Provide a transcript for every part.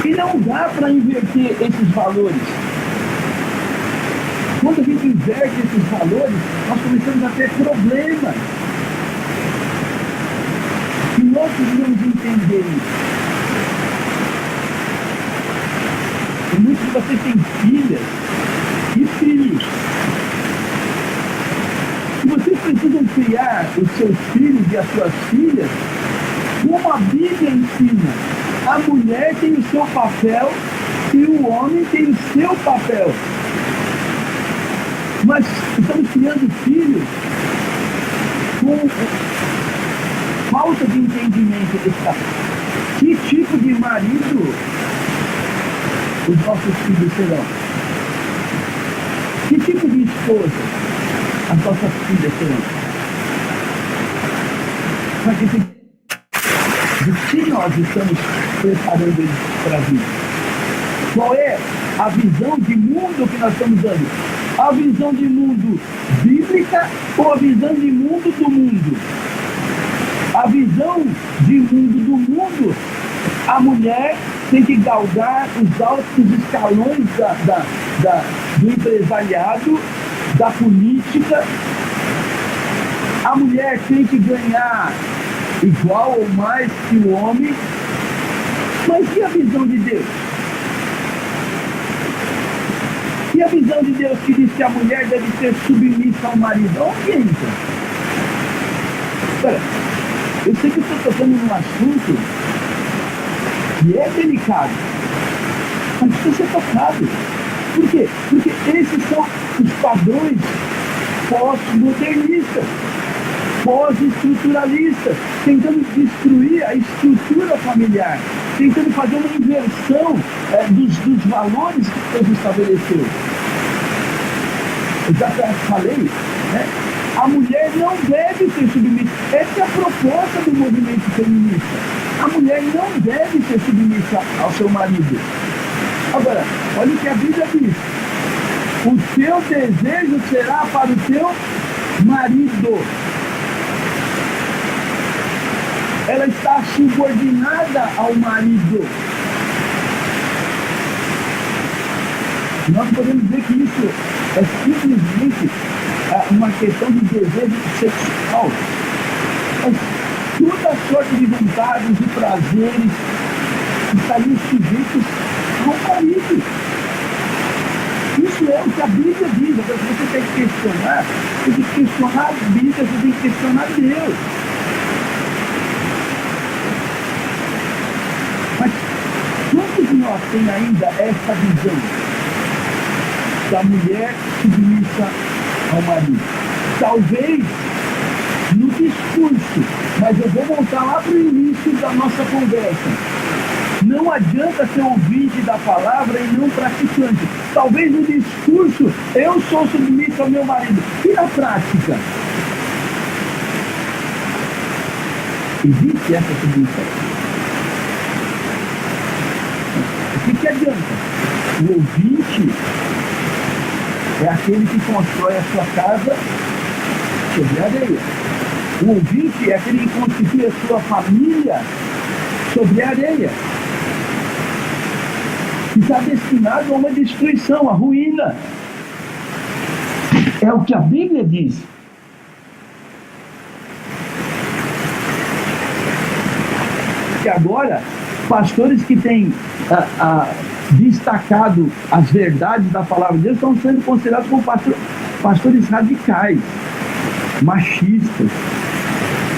E não dá para inverter esses valores. Quando a gente inverte esses valores, nós começamos a ter problemas. E nós precisamos entender isso. E muitos de vocês têm filhas e filhos. E vocês precisam criar os seus filhos e as suas filhas como a Bíblia ensina. A mulher tem o seu papel e o homem tem o seu papel. Mas estamos criando filhos com falta de entendimento desse papel. Que tipo de marido os nossos filhos serão? Que tipo de esposa as nossas filhas serão? De que nós estamos preparando eles para a vida? Qual é a visão de mundo que nós estamos dando? A visão de mundo bíblica ou a visão de mundo do mundo? A visão de mundo do mundo, a mulher tem que galgar os altos escalões do empresariado, da política. A mulher tem que ganhar igual ou mais que o homem. Mas e a visão de Deus? E a visão de Deus que diz que a mulher deve ser submissa ao marido? Onde entra? Espera, eu sei que eu estou tocando num assunto que é delicado, mas precisa ser tocado. Por quê? Porque esses são os padrões pós-modernistas, pós-estruturalistas, tentando destruir a estrutura familiar, tentando fazer uma inversão dos valores que Deus estabeleceu. Eu já falei, né? A mulher não deve ser submissa. Essa é a proposta do movimento feminista. A mulher não deve ser submissa ao seu marido. Agora, olha o que a Bíblia diz. O teu desejo será para o teu marido. Ela está subordinada ao marido. Nós podemos ver que isso é simplesmente uma questão de desejo sexual. Mas toda sorte de vontades e prazeres estariam sujeitos ao marido. Isso é o que a Bíblia diz. Agora, se você tem que questionar, tem que questionar a Bíblia, você tem que questionar Deus. Mas quantos de nós tem ainda essa visão da mulher submissa ao marido? Talvez no discurso, mas eu vou voltar lá para o início da nossa conversa. Não adianta ser ouvinte da palavra e não praticante. Talvez no discurso eu sou submisso ao meu marido. E na prática? Existe essa submissão? O que adianta? O ouvinte é aquele que constrói a sua casa sobre areia. O ouvinte é aquele que constitui a sua família sobre areia. Está destinado a uma destruição, a ruína. É o que a Bíblia diz. E agora, pastores que têm destacado as verdades da palavra de Deus estão sendo considerados como pastores radicais, machistas.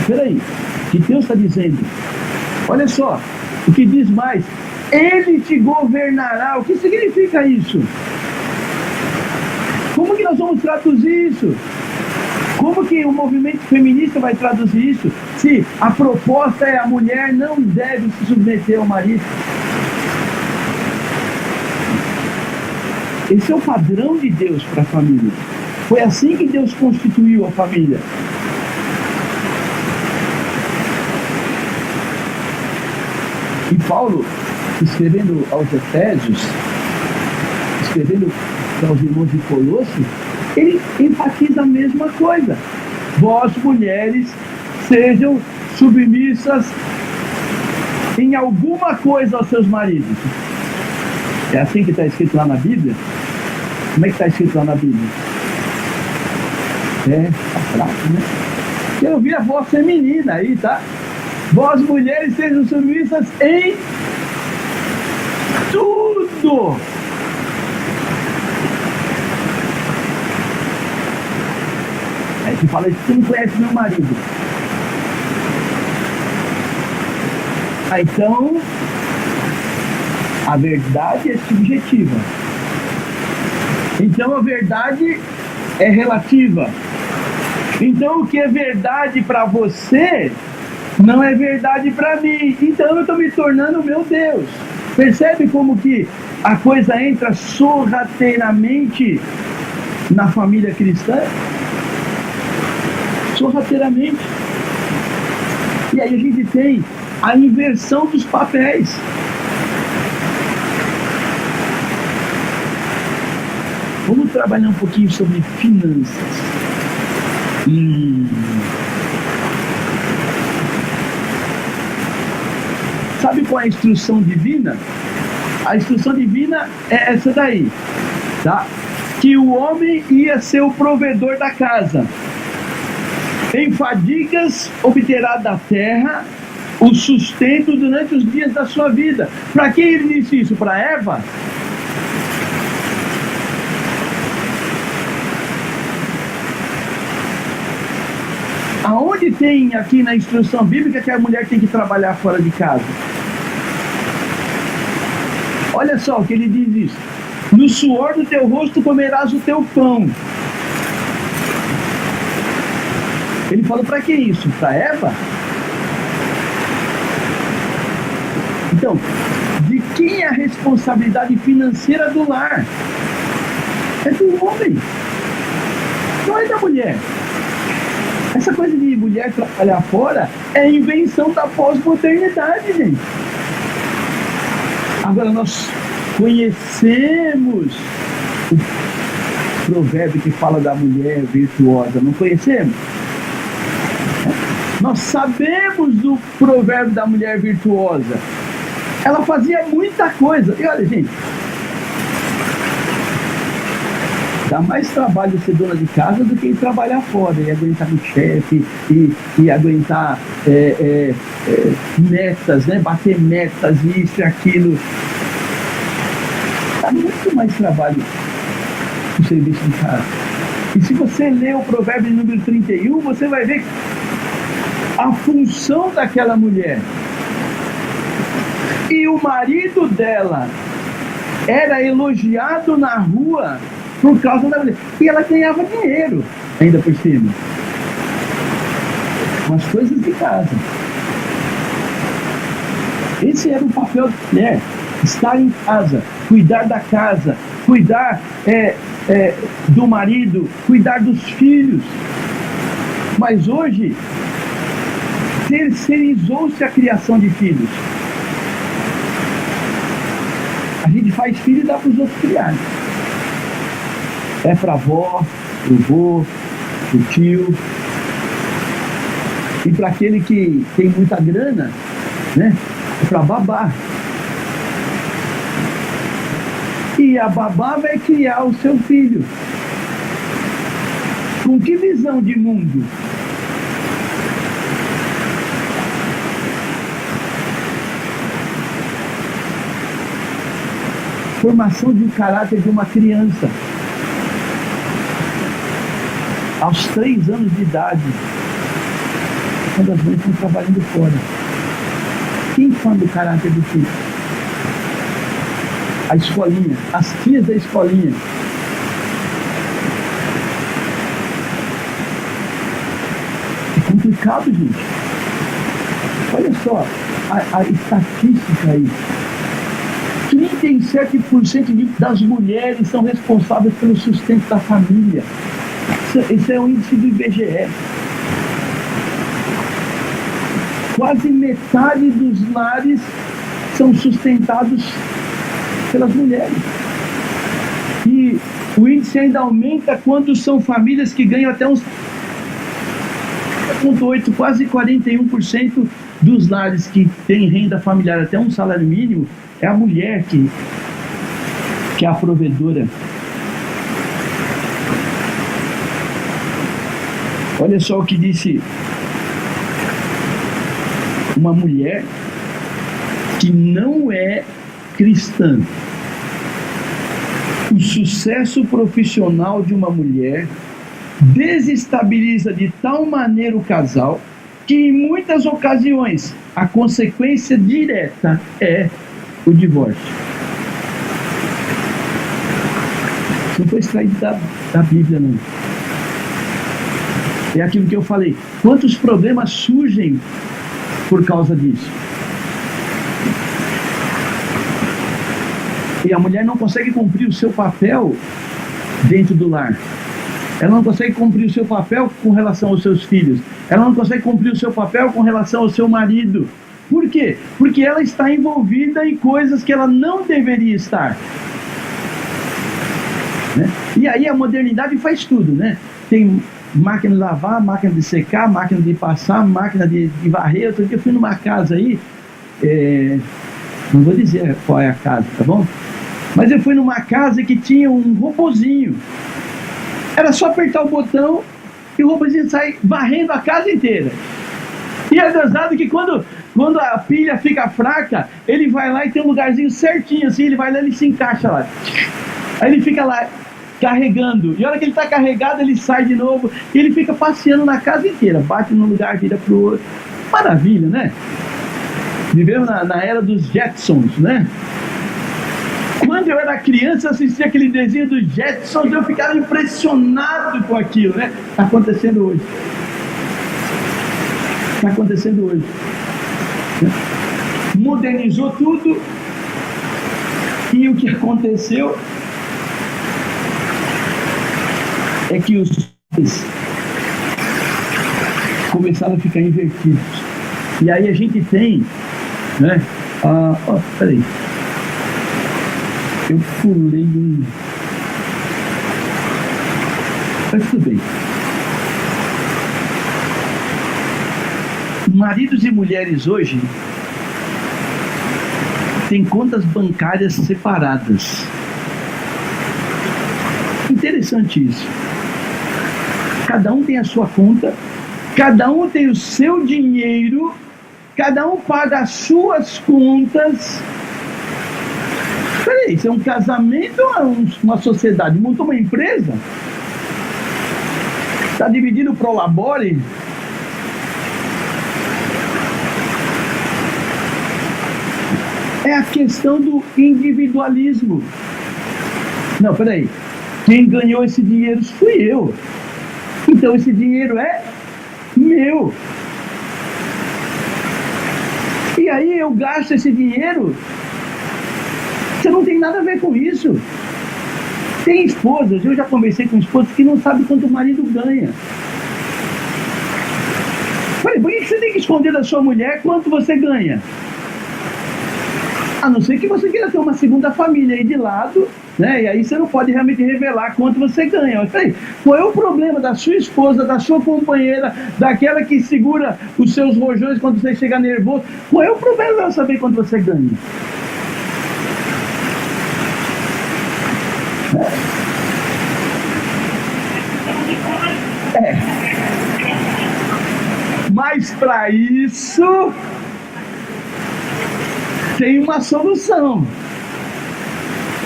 Espera aí, o que Deus está dizendo? Olha só, o que diz mais? Ele te governará. O que significa isso? Como que nós vamos traduzir isso? Como que o movimento feminista vai traduzir isso? Se a proposta é a mulher não deve se submeter ao marido. Esse é o padrão de Deus para a família. Foi assim que Deus constituiu a família. E Paulo, escrevendo aos Efésios, escrevendo para os irmãos de Colossos, ele enfatiza a mesma coisa. Vós, mulheres, sejam submissas em alguma coisa aos seus maridos. É assim que está escrito lá na Bíblia? Como é que está escrito lá na Bíblia? Tá fraco, né? Quero ouvir a voz feminina aí, tá? Vós, mulheres, sejam submissas em tudo. Aí você fala, você não conhece meu marido. Então, a verdade é subjetiva. Então, a verdade é relativa. Então, o que é verdade para você não é verdade para mim. Então, eu estou me tornando meu Deus. Percebe como que a coisa entra sorrateiramente na família cristã? Sorrateiramente. E aí a gente tem a inversão dos papéis. Vamos trabalhar um pouquinho sobre finanças. Sabe qual é a instrução divina? A instrução divina é essa daí, tá? Que o homem ia ser o provedor da casa. Em fadigas obterá da terra o sustento durante os dias da sua vida. Para quem ele disse isso? Para Eva? Aonde tem aqui na instrução bíblica que a mulher tem que trabalhar fora de casa? Olha só o que ele diz isso. No suor do teu rosto comerás o teu pão. Ele falou para que isso? Para Eva? Então, de quem é a responsabilidade financeira do lar? É do homem. Não é da mulher. Essa coisa de mulher trabalhar fora é invenção da pós-modernidade, gente. Agora, nós conhecemos o provérbio que fala da mulher virtuosa, não conhecemos? Nós sabemos do provérbio da mulher virtuosa. Ela fazia muita coisa. E olha, gente, dá mais trabalho ser dona de casa do que trabalhar fora e aguentar o chefe e aguentar metas, né? Bater metas, isso e aquilo. Dá muito mais trabalho o serviço de casa. E se você ler o provérbio número 31, você vai ver a função daquela mulher. E o marido dela era elogiado na rua por causa da mulher. E ela ganhava dinheiro, ainda por cima. Com as coisas de casa. Esse era o papel da mulher. Estar em casa, cuidar da casa, cuidar do marido, cuidar dos filhos. Mas hoje, terceirizou-se a criação de filhos. A gente faz filho e dá para os outros criarem. É para a avó, para o vô, para o tio. E para aquele que tem muita grana, né? É para babá. E a babá vai criar o seu filho. Com que visão de mundo? Formação de um caráter de uma criança. Aos 3 anos de idade, quando as mães estão trabalhando fora. Quem forma o caráter do filho? A escolinha, as tias da escolinha. É complicado, gente. Olha só a estatística aí. 37% das mulheres são responsáveis pelo sustento da família. Esse é o índice do IBGE. Quase metade dos lares são sustentados pelas mulheres. E o índice ainda aumenta quando são famílias que ganham até uns 0,8, quase 41% dos lares que têm renda familiar até um salário mínimo, é a mulher que que é a provedora. Olha só o que disse uma mulher que não é cristã. O sucesso profissional de uma mulher desestabiliza de tal maneira o casal que, em muitas ocasiões, a consequência direta é o divórcio. Isso não foi extraído da Bíblia, não. É aquilo que eu falei. Quantos problemas surgem por causa disso? E a mulher não consegue cumprir o seu papel dentro do lar. Ela não consegue cumprir o seu papel com relação aos seus filhos. Ela não consegue cumprir o seu papel com relação ao seu marido. Por quê? Porque ela está envolvida em coisas que ela não deveria estar. Né? E aí a modernidade faz tudo, né? Tem máquina de lavar, máquina de secar, máquina de passar, máquina de varrer. Outro dia eu fui numa casa aí, não vou dizer qual é a casa, tá bom? Mas eu fui numa casa que tinha um robozinho. Era só apertar o botão e o robozinho sai varrendo a casa inteira. E é gozado que quando a pilha fica fraca, ele vai lá e tem um lugarzinho certinho assim, ele vai lá e ele se encaixa lá. Aí ele fica lá carregando. E a hora que ele está carregado, ele sai de novo e ele fica passeando na casa inteira. Bate num lugar, vira pro outro. Maravilha, né? Vivemos na era dos Jetsons, né? Quando eu era criança, assistia aquele desenho dos Jetsons, eu ficava impressionado com aquilo, né? Está acontecendo hoje. Está acontecendo hoje. Modernizou tudo. E o que aconteceu é que os pais começaram a ficar invertidos. E aí a gente tem, né? Peraí. Eu pulei um. Mas tudo bem. Maridos e mulheres hoje têm contas bancárias separadas. Interessante isso. Cada um tem a sua conta, cada um tem o seu dinheiro, cada um paga as suas contas. Peraí, isso é um casamento ou é uma sociedade? Montou uma empresa? Está dividido pro labore? É a questão do individualismo. Não, peraí. Quem ganhou esse dinheiro fui eu. Então esse dinheiro é meu. E aí eu gasto esse dinheiro. Você não tem nada a ver com isso. Tem esposas, eu já conversei com esposas que não sabem quanto o marido ganha. Falei, por que você tem que esconder da sua mulher quanto você ganha? A não ser que você queira ter uma segunda família aí de lado, né? E aí você não pode realmente revelar quanto você ganha. Eu falei, qual é o problema da sua esposa, da sua companheira, daquela que segura os seus rojões quando você chega nervoso? Qual é o problema dela saber quanto você ganha? Mas para isso tem uma solução.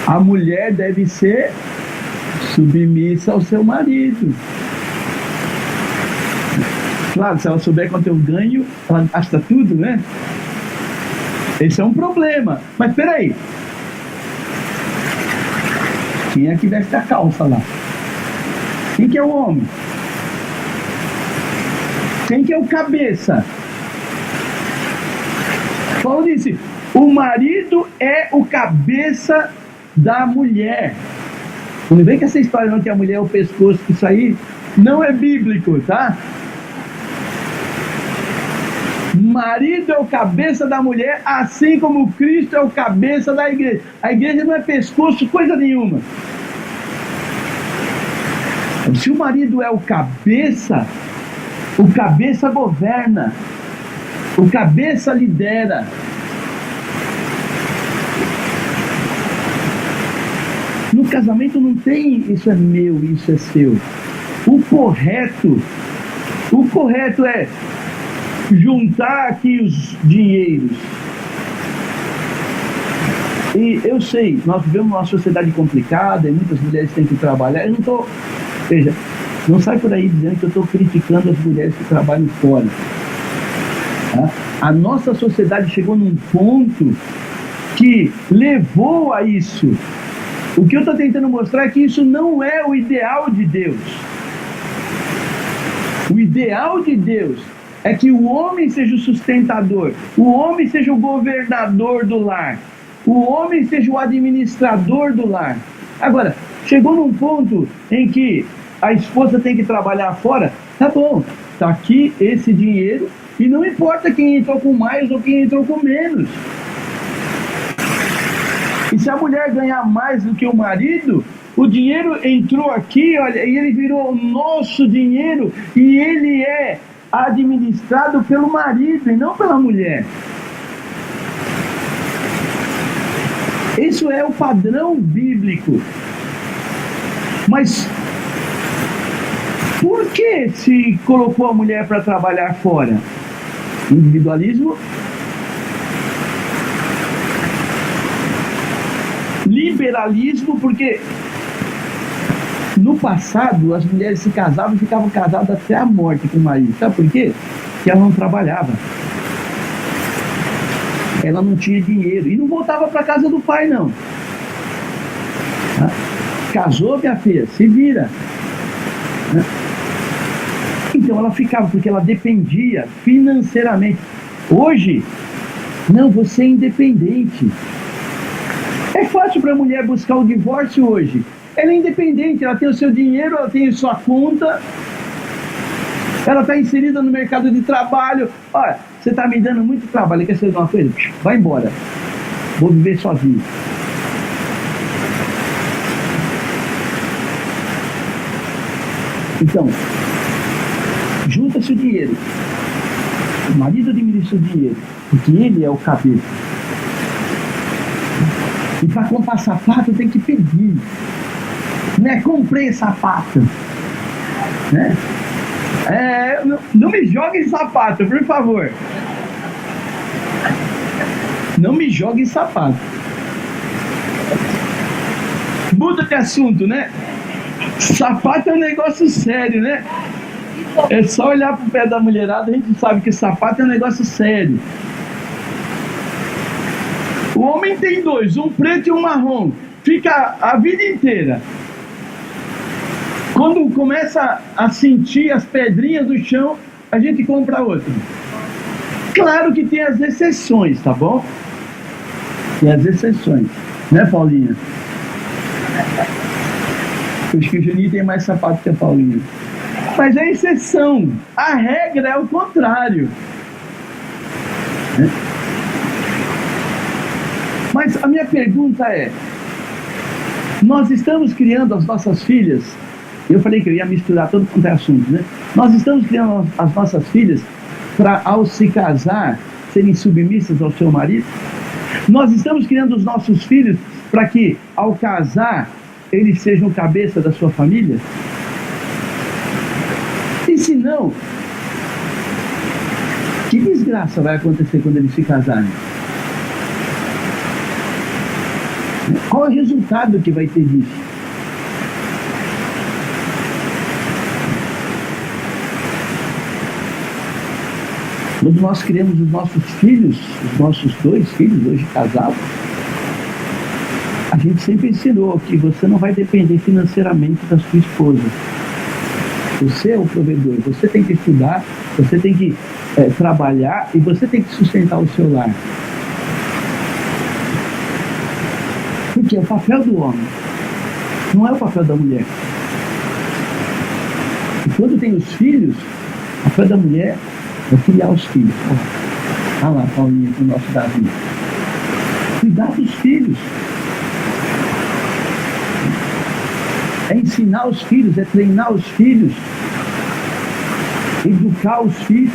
A mulher deve ser submissa ao seu marido. Claro, se ela souber quanto eu ganho, ela gasta tudo, né? Esse é um problema. Mas peraí. Quem é que veste a calça lá? Quem que é o homem? Quem que é o cabeça? Paulo disse, o marido é o cabeça da mulher. Não vem com essa história não que a mulher é o pescoço, que isso aí não é bíblico, tá? Marido é o cabeça da mulher, assim como Cristo é o cabeça da igreja. A igreja não é pescoço, coisa nenhuma. Se o marido é o cabeça governa, o cabeça lidera. casamento não tem isso é meu, isso é seu. O correto é juntar aqui os dinheiros. E eu sei, nós vivemos uma sociedade complicada e muitas mulheres têm que trabalhar. Eu não estou. Veja, não sai por aí dizendo que eu estou criticando as mulheres que trabalham fora. Tá? A nossa sociedade chegou num ponto que levou a isso. O que eu estou tentando mostrar é que isso não é o ideal de Deus. O ideal de Deus é que o homem seja o sustentador, o homem seja o governador do lar, o homem seja o administrador do lar. Agora, chegou num ponto em que a esposa tem que trabalhar fora, tá bom, tá aqui esse dinheiro e não importa quem entrou com mais ou quem entrou com menos. E se a mulher ganhar mais do que o marido, o dinheiro entrou aqui, olha, e ele virou o nosso dinheiro e ele é administrado pelo marido e não pela mulher. Isso é o padrão bíblico. Mas por que se colocou a mulher para trabalhar fora? Individualismo? Liberalismo, porque no passado as mulheres se casavam e ficavam casadas até a morte com o marido. Sabe por quê? Porque ela não trabalhava. Ela não tinha dinheiro e não voltava para casa do pai, não. Tá? Casou, minha filha, se vira. Né? Então ela ficava, porque ela dependia financeiramente. Hoje, não, você é independente. É fácil para a mulher buscar o divórcio hoje. Ela é independente, ela tem o seu dinheiro, ela tem a sua conta, ela está inserida no mercado de trabalho. Olha, você está me dando muito trabalho, quer saber de uma coisa? Vai embora, vou viver sozinho. Então, junta-se o dinheiro. O marido administra o dinheiro, porque ele é o cabeça. E para comprar sapato tem que pedir. Né? Comprei sapato. Né? Não me jogue sapato, por favor. Não me jogue sapato. Muda de assunto, né? Sapato é um negócio sério, né? É só olhar pro pé da mulherada, a gente sabe que sapato é um negócio sério. O homem tem dois, um preto e um marrom. Fica a vida inteira. Quando começa a sentir as pedrinhas do chão, a gente compra outro. Claro que tem as exceções, tá bom? Tem as exceções. Né, Paulinha? Acho que o Juninho tem mais sapato que a Paulinha. Mas é exceção. A regra é o contrário. Né? Mas a minha pergunta é, nós estamos criando as nossas filhas, eu falei que eu ia misturar todo quanto é assunto, né? Nós estamos criando as nossas filhas para, ao se casar, serem submissas ao seu marido? Nós estamos criando os nossos filhos para que, ao casar, eles sejam cabeça da sua família? E se não, que desgraça vai acontecer quando eles se casarem? Qual é o resultado que vai ter disso? Quando nós criamos os nossos filhos, os nossos dois filhos, hoje casados, a gente sempre ensinou que você não vai depender financeiramente da sua esposa. Você é o provedor, você tem que estudar, você tem que trabalhar e você tem que sustentar o seu lar. Porque é o papel do homem, não é o papel da mulher. E quando tem os filhos, o papel da mulher é criar os filhos. Olha lá, Paulinho, o nosso Davi. Cuidar dos filhos. É ensinar os filhos, é treinar os filhos, educar os filhos,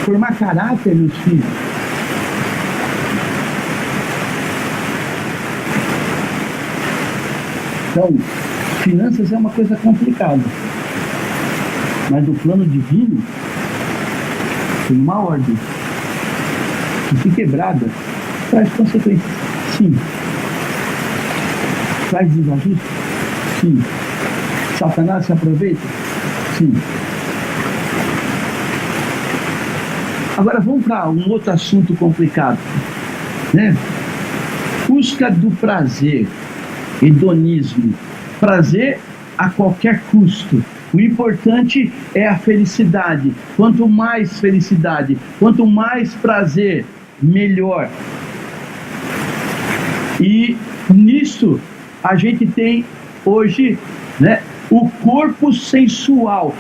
formar caráter nos filhos. Então, finanças é uma coisa complicada, mas no plano divino tem uma ordem que, se quebrada, traz consequências. Sim. Traz desajuste? Sim. Satanás se aproveita? Sim. Agora vamos para um outro assunto complicado, né? Busca do prazer, hedonismo, prazer a qualquer custo. O importante é a felicidade. Quanto mais felicidade, quanto mais prazer, melhor. E nisso a gente tem hoje, né, o corpo sensual.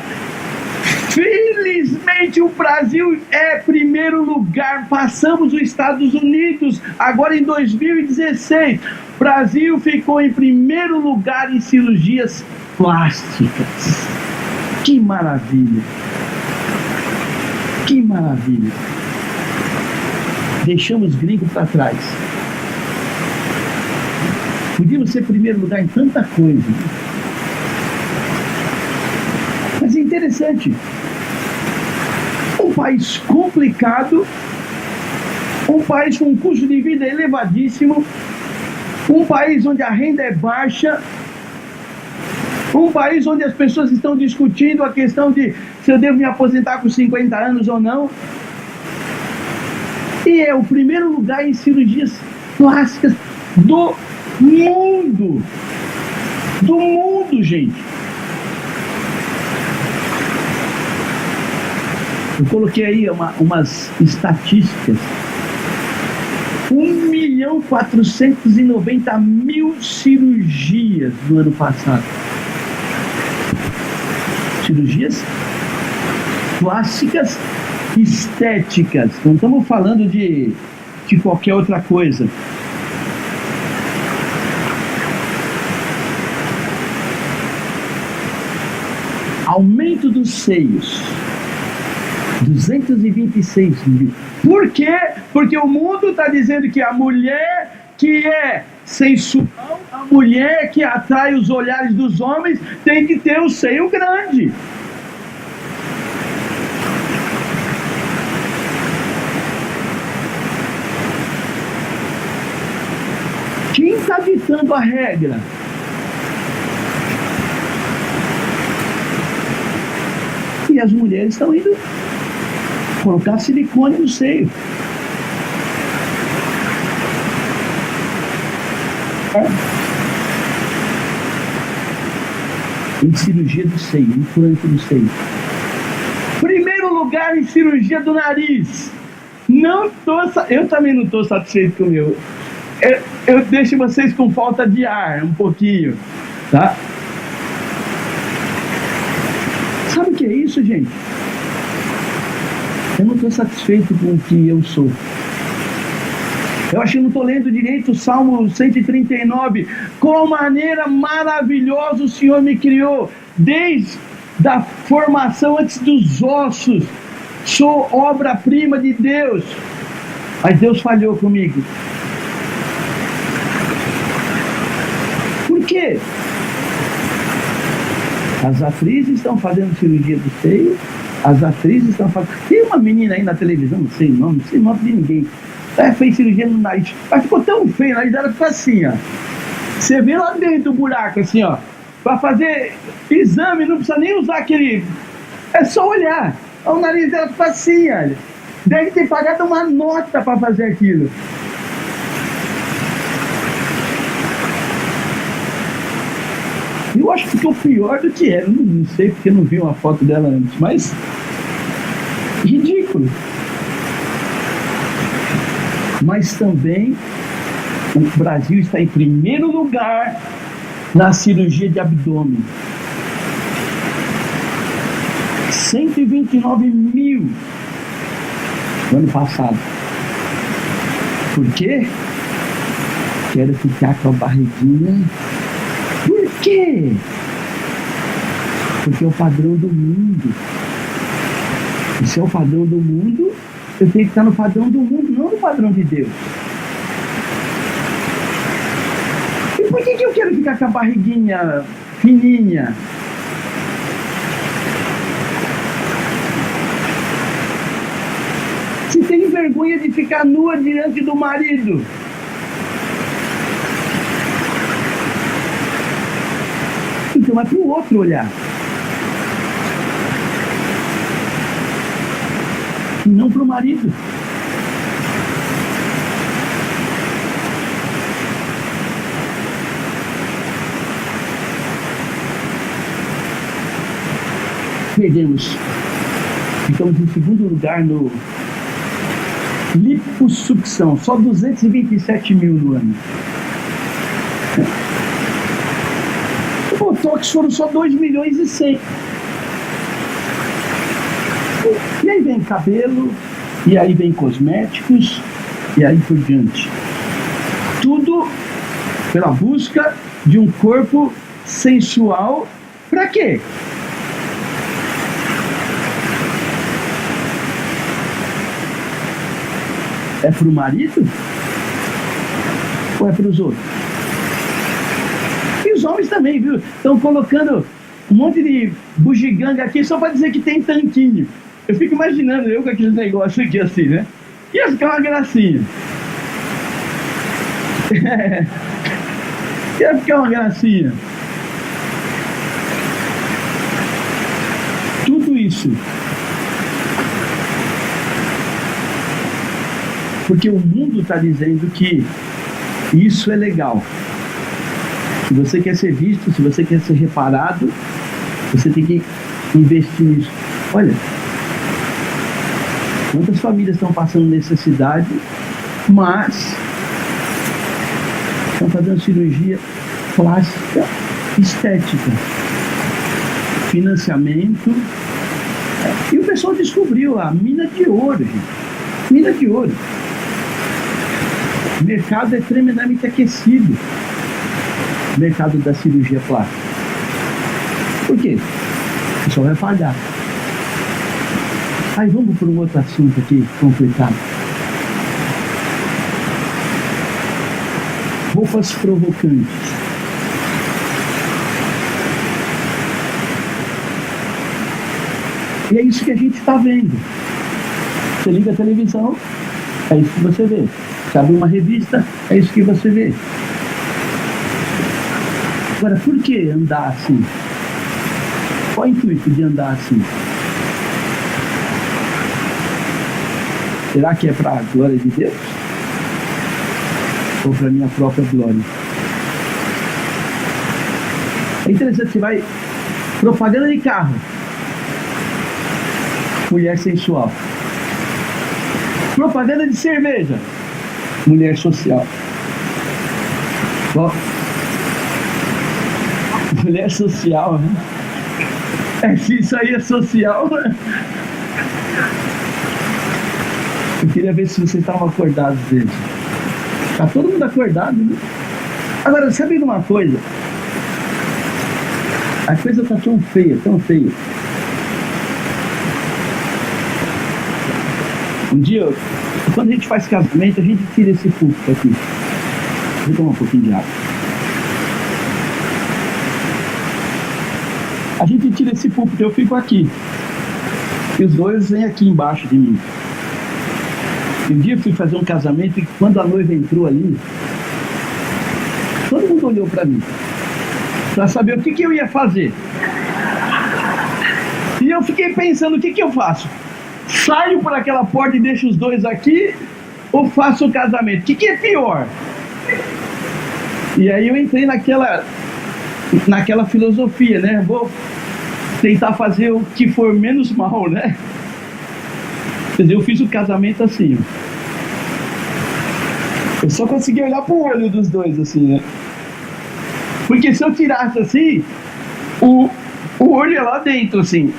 Felizmente o Brasil é primeiro lugar, passamos os Estados Unidos, agora em 2016, o Brasil ficou em primeiro lugar em cirurgias plásticas. Que maravilha! Que maravilha! Deixamos gringo para trás. Podíamos ser primeiro lugar em tanta coisa. Mas é interessante. Um país complicado, um país com um custo de vida elevadíssimo, um país onde a renda é baixa, um país onde as pessoas estão discutindo a questão de se eu devo me aposentar com 50 anos ou não. E é o primeiro lugar em cirurgias plásticas do mundo. Do mundo, gente. Eu coloquei aí umas estatísticas. 1.490.000 cirurgias no ano passado. Cirurgias plásticas estéticas. Não estamos falando de qualquer outra coisa. Aumento dos seios. 226 mil. Por quê? Porque o mundo está dizendo que a mulher que é sensual, a mulher que atrai os olhares dos homens, tem que ter o seio grande. Quem está ditando a regra? E as mulheres estão indo colocar silicone no seio. Em cirurgia do seio, implante do seio. Primeiro lugar em cirurgia do nariz. Eu também não estou satisfeito com o meu. Eu deixo vocês com falta de ar um pouquinho, tá? Sabe o que é isso, gente? Eu não estou satisfeito com o que eu sou. Eu acho que não estou lendo direito o Salmo 139. Qual maneira maravilhosa o Senhor me criou, desde a formação antes dos ossos. Sou obra-prima de Deus. Mas Deus falhou comigo. Por quê? As atrizes estão fazendo cirurgia do seio. As atrizes estão fazendo... Tem uma menina aí na televisão, não sei o nome de ninguém. Ela fez cirurgia no nariz. Mas ficou tão feio, o nariz dela ficou assim, ó. Você vê lá dentro do buraco, assim, ó. Para fazer exame, não precisa nem usar aquele... É só olhar. O nariz dela ficou assim, olha. Deve ter pagado uma nota para fazer aquilo. Eu acho que ficou pior do que era. Eu não sei porque eu não vi uma foto dela antes, mas... ridículo. Mas também o Brasil está em primeiro lugar na cirurgia de abdômen. 129 mil no ano passado. Por quê? Quero ficar com a barriguinha. Por quê? Porque é o padrão do mundo. E se é o padrão do mundo, eu tenho que estar no padrão do mundo, não no padrão de Deus. E por que que eu quero ficar com a barriguinha fininha? Se tem vergonha de ficar nua diante do marido. Então é para o outro olhar. E não para o marido. Perdemos. Ficamos em segundo lugar no liposucção, só 227 mil no ano. O Botox foram só 2 milhões e 100. E aí vem cabelo, e aí vem cosméticos, e aí por diante. Tudo pela busca de um corpo sensual. Para quê? É para o marido? Ou é para os outros? E os homens também, viu? Estão colocando um monte de bugiganga aqui só para dizer que tem tanquinho. Eu fico imaginando eu com aquele negócio aqui assim, né? Ia ficar uma gracinha. Ia ficar uma gracinha. Tudo isso porque o mundo está dizendo que isso é legal. Se você quer ser visto, se você quer ser reparado, você tem que investir nisso. Olha, quantas famílias estão passando necessidade, mas estão fazendo cirurgia plástica, estética, financiamento. E o pessoal descobriu a mina de ouro, gente. Mina de ouro. O mercado é tremendamente aquecido. O mercado da cirurgia plástica. Por quê? O pessoal vai pagar. Aí vamos para um outro assunto aqui, complicado. Roupas provocantes. E é isso que a gente está vendo. Você liga a televisão, é isso que você vê. Você abre uma revista, é isso que você vê. Agora, por que andar assim? Qual é o intuito de andar assim? Será que é para a glória de Deus? Ou para a minha própria glória? É interessante, você vai... Propaganda de carro. Mulher sensual. Propaganda de cerveja. Mulher social. Ó. Mulher social, né? Isso aí é social. Eu queria ver se vocês estavam acordados desde. Tá todo mundo acordado, né? Agora, sabe de uma coisa? A coisa tá tão feia, tão feia. Um dia, quando a gente faz casamento, a gente tira esse púlpito aqui. Vou tomar um pouquinho de água. A gente tira esse púlpito, eu fico aqui. E os dois vêm aqui embaixo de mim. Um dia eu fui fazer um casamento e quando a noiva entrou ali, todo mundo olhou para mim, para saber o que eu ia fazer. E eu fiquei pensando, o que eu faço? Saio por aquela porta e deixo os dois aqui ou faço o casamento? O que é pior? E aí eu entrei naquela filosofia, né? Vou tentar fazer o que for menos mal, né? Quer dizer, eu fiz o casamento assim. Eu só consegui olhar pro olho dos dois assim, né? Porque se eu tirasse assim, o olho é lá dentro, assim.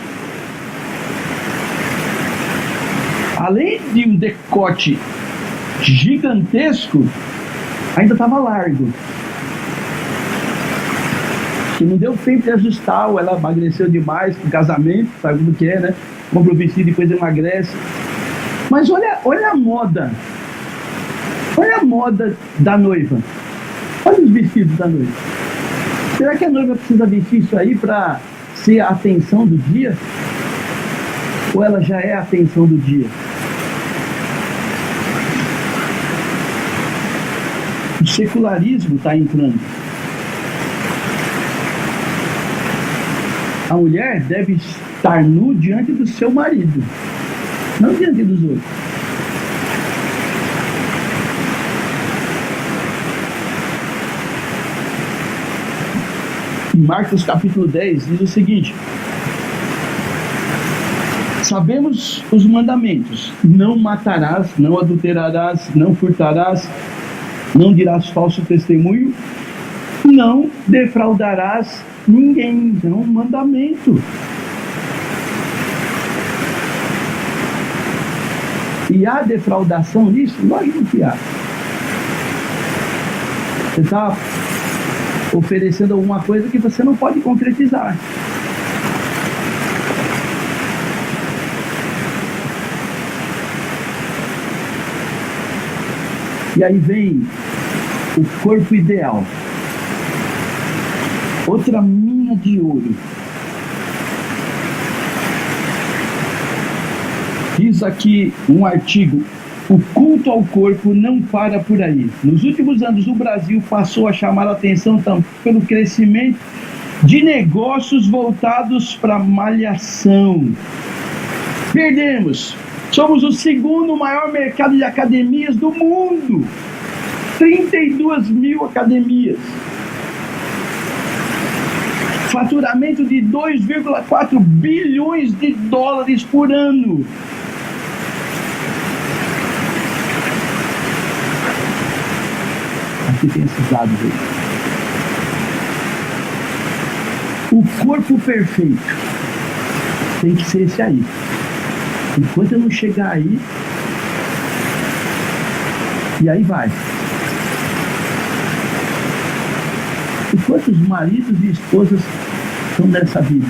Além de um decote gigantesco, ainda estava largo. Que não deu tempo de ajustar, ou ela emagreceu demais com o casamento, sabe como que é, né? Compra o vestido e depois emagrece. Mas olha a moda. Olha a moda da noiva. Olha os vestidos da noiva. Será que a noiva precisa vestir isso aí para ser a atenção do dia? Ou ela já é a atenção do dia? O secularismo está entrando. A mulher deve estar nu diante do seu marido, não diante dos outros. Em Marcos capítulo 10 diz o seguinte: sabemos os mandamentos: não matarás, não adulterarás, não furtarás, não dirás falso testemunho, não defraudarás ninguém. É um mandamento. E há defraudação nisso? Lógico que há. Você está oferecendo alguma coisa que você não pode concretizar. E aí vem o corpo ideal. Outra mina de ouro. Diz aqui um artigo: o culto ao corpo não para por aí. Nos últimos anos, o Brasil passou a chamar a atenção pelo crescimento de negócios voltados para malhação. Perdemos. Somos o segundo maior mercado de academias do mundo. 32 mil academias. Faturamento de 2,4 bilhões de dólares por ano. Aqui tem esses dados aí. O corpo perfeito tem que ser esse aí. Enquanto eu não chegar aí, e aí vai. E quantos maridos e esposas estão nessa vida?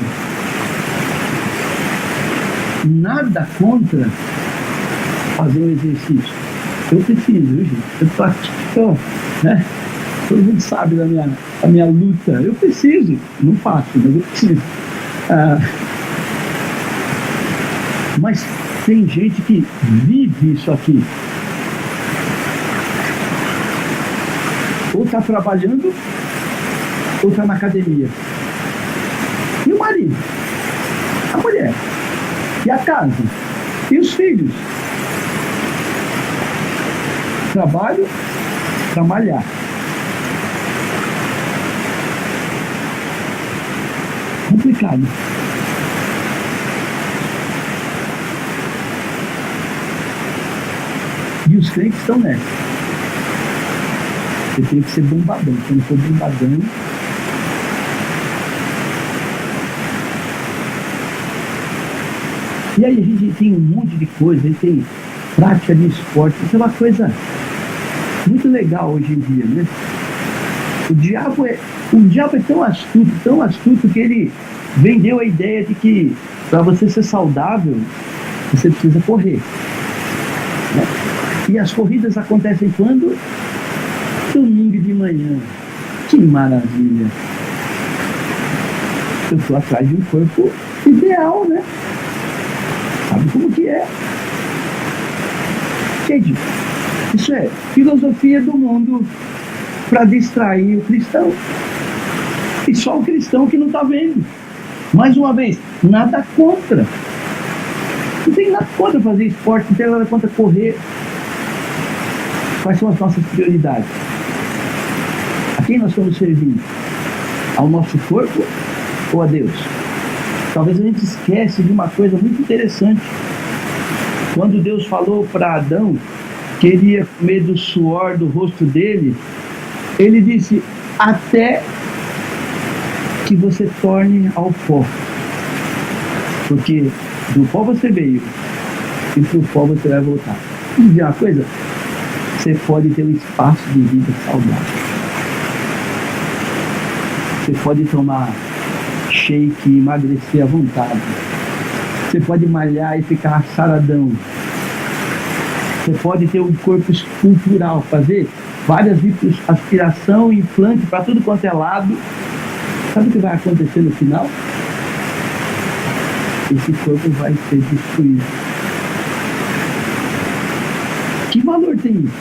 Nada contra fazer um exercício. Eu preciso, viu, gente? Eu pratico, né? Todo mundo sabe da minha luta. Eu preciso. Não faço, mas eu preciso. Mas tem gente que vive isso aqui. Ou está trabalhando, ou está na academia. E o marido? A mulher? E a casa? E os filhos? Trabalho para malhar. Complicado. E os crentes estão nessa. Você tem que ser bombadão. Se não for bombadão, e aí a gente tem um monte de coisa. A gente tem prática de esporte. Isso é uma coisa muito legal hoje em dia, né? O diabo é tão astuto que ele vendeu a ideia de que para você ser saudável, você precisa correr, né? E as corridas acontecem quando? Domingo de manhã. Que maravilha! Eu estou atrás de um corpo ideal, né? Sabe como que é? Gente, isso é filosofia do mundo para distrair o cristão. E só o cristão que não está vendo. Mais uma vez, nada contra. Não tem nada contra fazer esporte, não tem nada contra correr. Quais são as nossas prioridades? A quem nós estamos servindo? Ao nosso corpo ou a Deus? Talvez a gente esquece de uma coisa muito interessante. Quando Deus falou para Adão que ele ia comer do suor do rosto dele, ele disse: até que você torne ao pó. Porque do pó você veio e para o pó você vai voltar. E dizer uma coisa, você pode ter um espaço de vida saudável. Você pode tomar shake e emagrecer à vontade. Você pode malhar e ficar saradão. Você pode ter um corpo escultural, fazer várias aspiração, implante para tudo quanto é lado. Sabe o que vai acontecer no final? Esse corpo vai ser destruído. Que valor tem isso?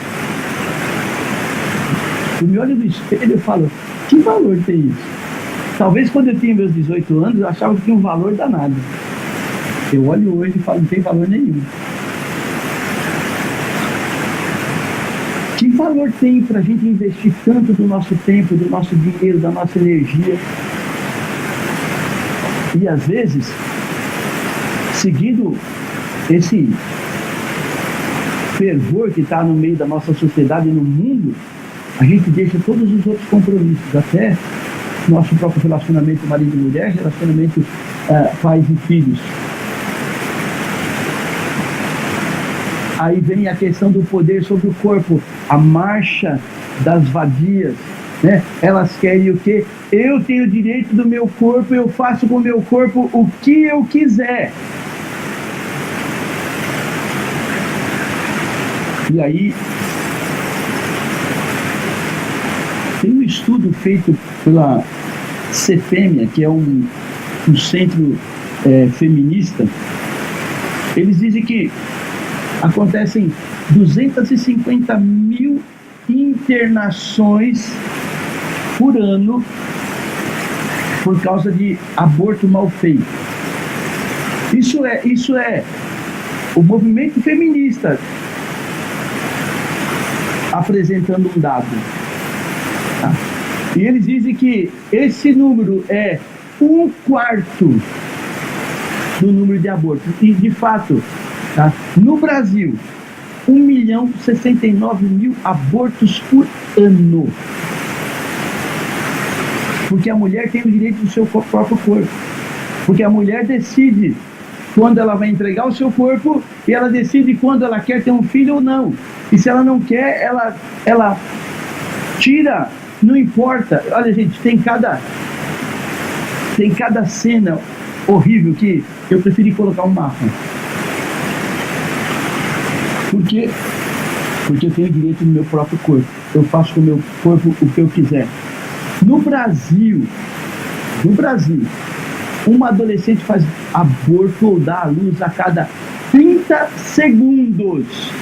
Eu me olho no espelho e falo, que valor tem isso? Talvez quando eu tinha meus 18 anos, eu achava que tinha um valor danado. Eu olho hoje e falo, não tem valor nenhum. Que valor tem para a gente investir tanto do nosso tempo, do nosso dinheiro, da nossa energia? E às vezes, seguindo esse fervor que está no meio da nossa sociedade e no mundo, a gente deixa todos os outros compromissos, até nosso próprio relacionamento marido e mulher, relacionamento pais e filhos. Aí vem a questão do poder sobre o corpo, a marcha das vadias, né? Elas querem o quê? Eu tenho direito do meu corpo, eu faço com o meu corpo o que eu quiser. E aí, tem um estudo feito pela CEFEMIA, que é um centro feminista. Eles dizem que acontecem 250 mil internações por ano por causa de aborto mal feito. Isso é o movimento feminista apresentando um dado. Tá? E eles dizem que esse número é 1/4 do número de abortos. E, de fato, tá? No Brasil, 1.069.000 abortos por ano. Porque a mulher tem o direito do seu próprio corpo. Porque a mulher decide quando ela vai entregar o seu corpo e ela decide quando ela quer ter um filho ou não. E se ela não quer, ela tira, não importa. Olha, gente, tem cada cena horrível que eu preferi colocar um mapa. Por quê? Porque eu tenho direito no meu próprio corpo. Eu faço com o meu corpo o que eu quiser. No Brasil, uma adolescente faz aborto ou dá à luz a cada 30 segundos.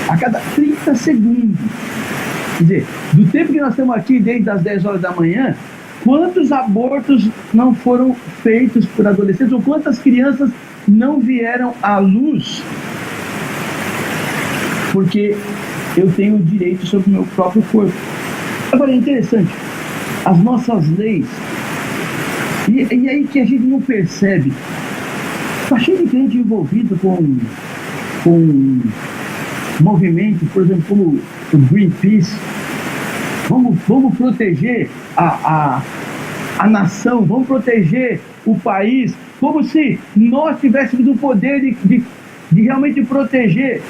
A cada 30 segundos. Quer dizer, do tempo que nós estamos aqui, desde as 10 horas da manhã, quantos abortos não foram feitos por adolescentes, ou quantas crianças não vieram à luz porque eu tenho o direito sobre o meu próprio corpo. Agora, é interessante, as nossas leis, e aí que a gente não percebe, está cheio de gente envolvido com movimento, por exemplo, como o Greenpeace. Vamos proteger a nação, vamos proteger o país, como se nós tivéssemos o poder de realmente proteger.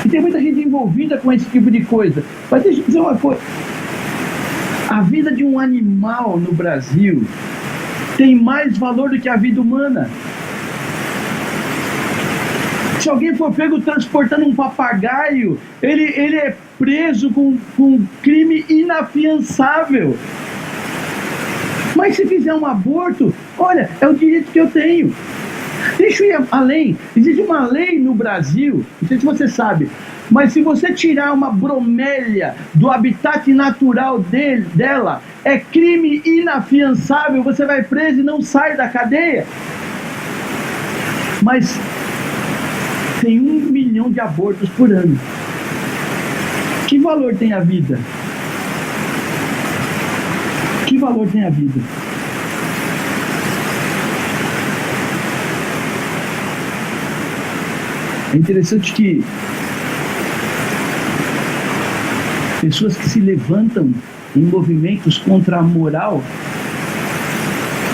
E tem muita gente envolvida com esse tipo de coisa. Mas deixa eu dizer uma coisa. A vida de um animal no Brasil tem mais valor do que a vida humana. Se alguém for pego transportando um papagaio, ele é preso com crime inafiançável. Mas se fizer um aborto, olha, é o direito que eu tenho. Deixa eu ir além. Existe uma lei no Brasil, não sei se você sabe, mas se você tirar uma bromélia do habitat natural dela, é crime inafiançável, você vai preso e não sai da cadeia. Mas tem 1 milhão de abortos por ano. Que valor tem a vida? Que valor tem a vida? É interessante que pessoas que se levantam em movimentos contra a moral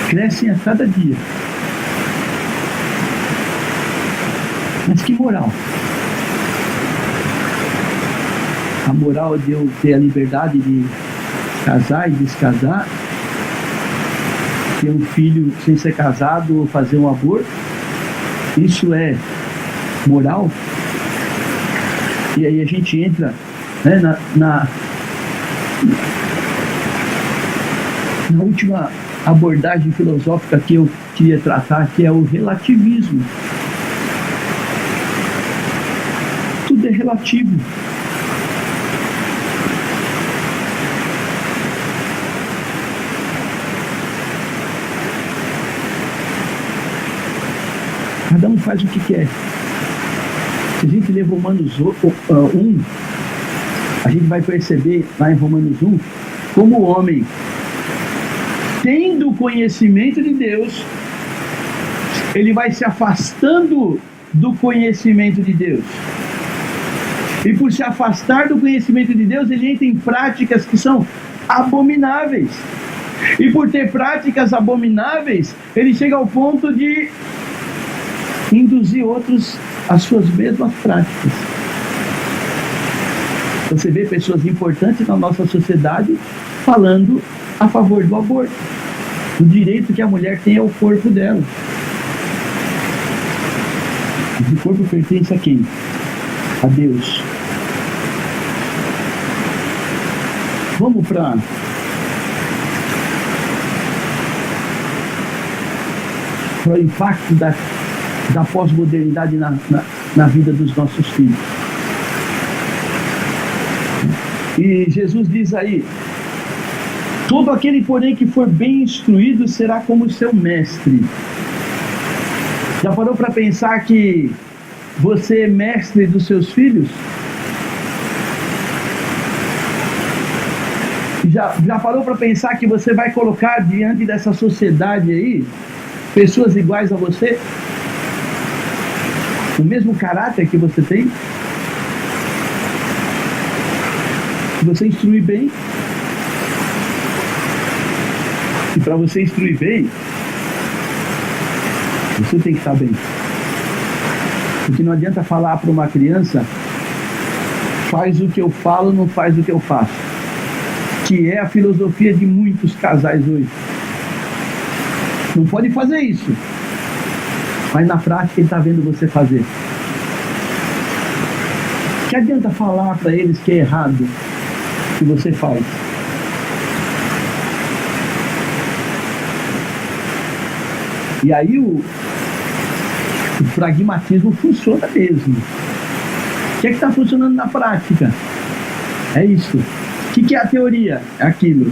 crescem a cada dia. Mas que moral? A moral de eu ter a liberdade de casar e descasar, ter um filho sem ser casado ou fazer um aborto, isso é moral. E aí a gente entra, né, na última abordagem filosófica que eu queria tratar, que é o relativismo. Tudo é relativo. Cada um faz o que quer. Se a gente ler Romanos 1, a gente vai perceber lá em Romanos 1, como o homem, tendo o conhecimento de Deus, ele vai se afastando do conhecimento de Deus. E por se afastar do conhecimento de Deus, ele entra em práticas que são abomináveis. E por ter práticas abomináveis, ele chega ao ponto de induzir outros às suas mesmas práticas. Você vê pessoas importantes na nossa sociedade falando a favor do aborto, do direito que a mulher tem ao corpo dela. Esse corpo pertence a quem? A Deus. Vamos para o impacto da pós-modernidade na vida dos nossos filhos. E Jesus diz aí: todo aquele, porém, que for bem instruído será como seu mestre. Já parou para pensar que você é mestre dos seus filhos? Já parou para pensar que você vai colocar diante dessa sociedade aí pessoas iguais a você? O mesmo caráter que você tem? Se você instruir bem, e para você instruir bem, você tem que estar bem. Porque não adianta falar para uma criança: faz o que eu falo, não faz o que eu faço. Que é a filosofia de muitos casais hoje. Não pode fazer isso. Mas na prática ele está vendo você fazer. Que adianta falar para eles que é errado o que você faz? E aí o pragmatismo funciona mesmo. O que é que está funcionando na prática? É isso. O que é a teoria? É aquilo.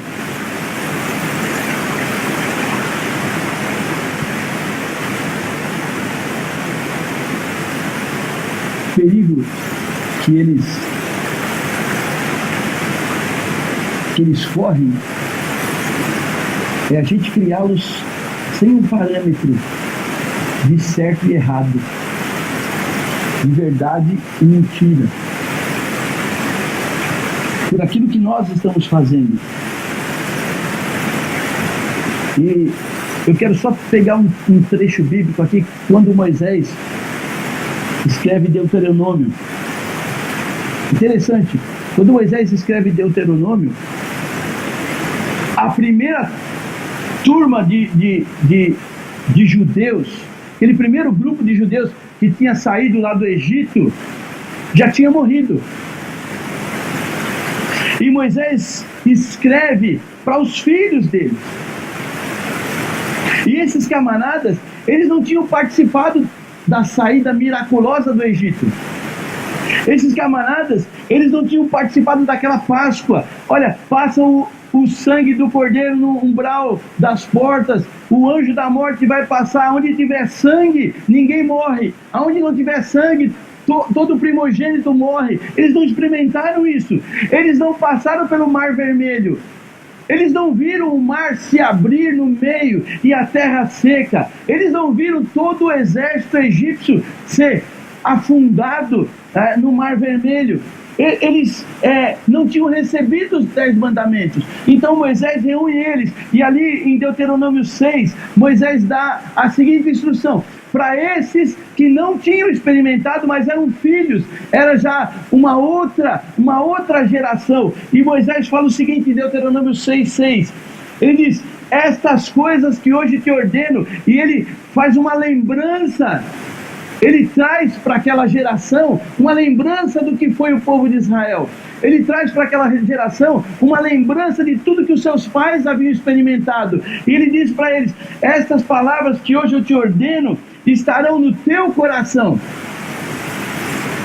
O perigo que eles correm é a gente criá-los sem um parâmetro de certo e errado, de verdade e mentira, por aquilo que nós estamos fazendo. E eu quero só pegar um trecho bíblico aqui, quando Moisés escreve Deuteronômio. Interessante, quando Moisés escreve Deuteronômio, a primeira turma de judeus, aquele primeiro grupo de judeus que tinha saído lá do Egito, já tinha morrido. E Moisés escreve para os filhos deles. E esses camaradas, eles não tinham participado da saída miraculosa do Egito. Esses camaradas, eles não tinham participado daquela Páscoa. Olha, passa o sangue do cordeiro no umbral das portas, o anjo da morte vai passar. Onde tiver sangue, ninguém morre. Aonde não tiver sangue, todo primogênito morre. Eles não experimentaram isso. Eles não passaram pelo Mar Vermelho. Eles não viram o mar se abrir no meio e a terra seca. Eles não viram todo o exército egípcio ser afundado no Mar Vermelho. Eles não tinham recebido os 10 mandamentos. Então Moisés reúne eles. E ali em Deuteronômio 6, Moisés dá a seguinte instrução: para esses que não tinham experimentado, mas eram filhos, era já uma outra geração. E Moisés fala o seguinte em Deuteronômio 6:6. Ele diz: estas coisas que hoje te ordeno. E ele faz uma lembrança Ele traz para aquela geração uma lembrança do que foi o povo de Israel. Ele traz para aquela geração uma lembrança de tudo que os seus pais haviam experimentado. E ele diz para eles: estas palavras que hoje eu te ordeno estarão no teu coração.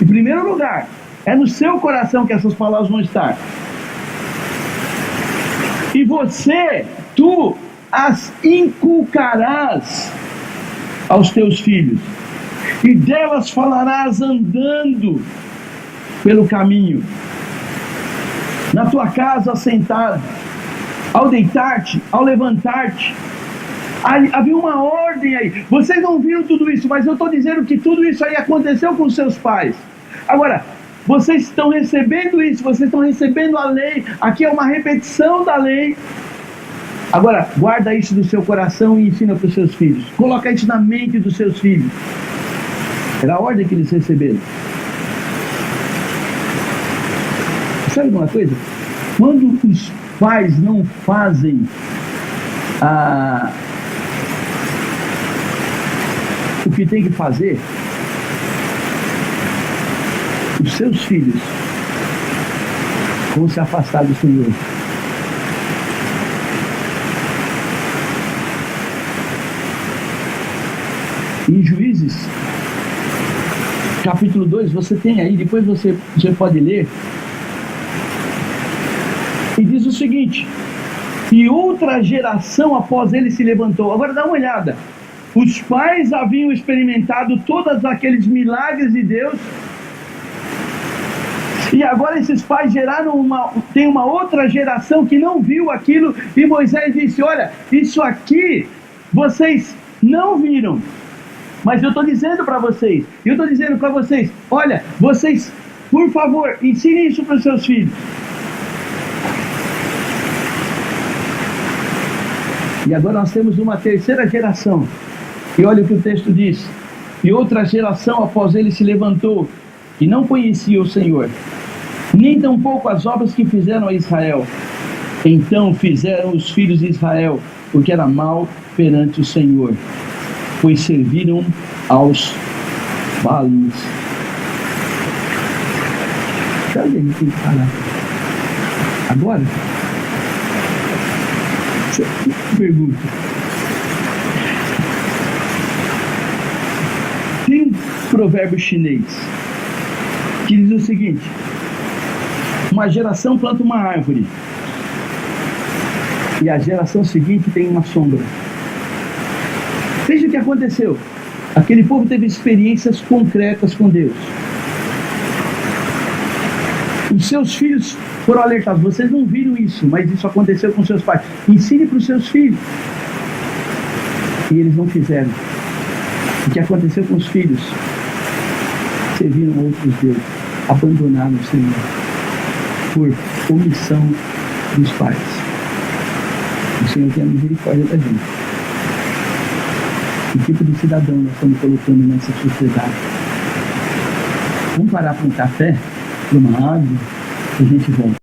Em primeiro lugar, é no seu coração que essas palavras vão estar. E tu as inculcarás aos teus filhos, e delas falarás andando pelo caminho, na tua casa assentado, ao deitar-te, ao levantar-te. Havia uma ordem aí. Vocês não viram tudo isso, mas eu estou dizendo que tudo isso aí aconteceu com seus pais. Agora, vocês estão recebendo isso, vocês estão recebendo a lei. Aqui é uma repetição da lei. Agora, guarda isso no seu coração e ensina para os seus filhos. Coloca isso na mente dos seus filhos. Era a ordem que eles receberam. Sabe uma coisa? Quando os pais não fazem o que tem que fazer, os seus filhos vão se afastar do Senhor. Em Juízes, capítulo 2, você tem aí, depois você pode ler. E diz o seguinte: e outra geração após ele se levantou. Agora dá uma olhada. Os pais haviam experimentado todos aqueles milagres de Deus. E agora esses pais tem uma outra geração que não viu aquilo. E Moisés disse: olha, isso aqui vocês não viram, mas eu estou dizendo para vocês. Eu estou dizendo para vocês: olha, vocês, por favor, ensinem isso para os seus filhos. E agora nós temos uma terceira geração. E olha o que o texto diz: e outra geração após ele se levantou, e não conhecia o Senhor, nem tampouco as obras que fizeram a Israel. Então fizeram os filhos de Israel o que era mal perante o Senhor, pois serviram aos Baalins. Sabe onde a gente tem que parar? Agora, pergunta. Tem um provérbio chinês que diz o seguinte: uma geração planta uma árvore e a geração seguinte tem uma sombra. Veja o que aconteceu. Aquele povo teve experiências concretas com Deus. Os seus filhos foram alertados. Vocês não viram isso, mas isso aconteceu com seus pais. Ensine para os seus filhos. E eles não fizeram. O que aconteceu com os filhos? Serviram outros deuses, abandonaram o Senhor por omissão dos pais. O Senhor tem a misericórdia da gente. Que tipo de cidadão nós estamos colocando nessa sociedade? Vamos parar para um café, para uma água, e a gente volta.